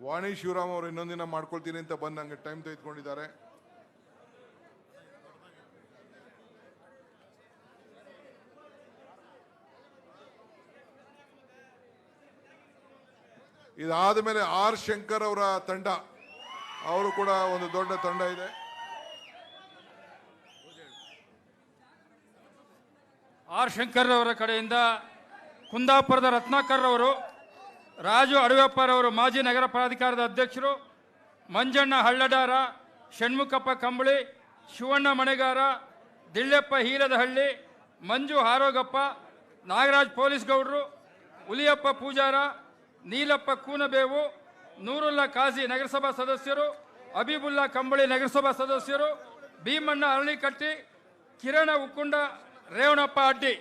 ವಾಣಿ ಶಿವರಾಮ್ ಅವರು ಇನ್ನೊಂದಿನ ಮಾಡ್ಕೊಳ್ತೀನಿ ಅಂತ ಬಂದು ನಂಗೆ ಟೈಮ್ ತೆಗೆದುಕೊಂಡಿದ್ದಾರೆ. ಇದಾದ ಮೇಲೆ ಆರ್ ಶಂಕರ್ ಅವರ ತಂಡ, ಅವರು ಕೂಡ ಒಂದು ದೊಡ್ಡ ತಂಡ ಇದೆ. ಆರ್ ಶಂಕರ್ ಅವರ ಕಡೆಯಿಂದ ಕುಂದಾಪುರದ ರತ್ನಾಕರ್ ಅವರು, ರಾಜು ಅಡವೆಪ್ಪರ್ ಅವರು ಮಾಜಿ ನಗರ ಪ್ರಾಧಿಕಾರದ ಅಧ್ಯಕ್ಷರು, ಮಂಜಣ್ಣ ಹಳ್ಳಡಾರ, ಷಣ್ಮುಖಪ್ಪ ಕಂಬಳಿ, ಶಿವಣ್ಣ ಮಣೆಗಾರ, ದಿಳ್ಳೆಪ್ಪ ಹೀರದಹಳ್ಳಿ, ಮಂಜು ಹಾರೋಗಪ್ಪ, ನಾಗರಾಜ್ ಪೊಲೀಸ್ ಗೌಡ್ರು, ಹುಲಿಯಪ್ಪ ಪೂಜಾರ, ನೀಲಪ್ಪ ಕೂನಬೇವು, ನೂರುಲ್ಲಾ ಕಾಜಿ ನಗರಸಭಾ ಸದಸ್ಯರು, ಅಬೀಬುಲ್ಲಾ ಕಂಬಳಿ ನಗರಸಭಾ ಸದಸ್ಯರು, ಭೀಮಣ್ಣ ಅರಳಿಕಟ್ಟಿ, ಕಿರಣ ಉಕ್ಕುಂಡ, ರೇವಣಪ್ಪ ಅಡ್ಡಿ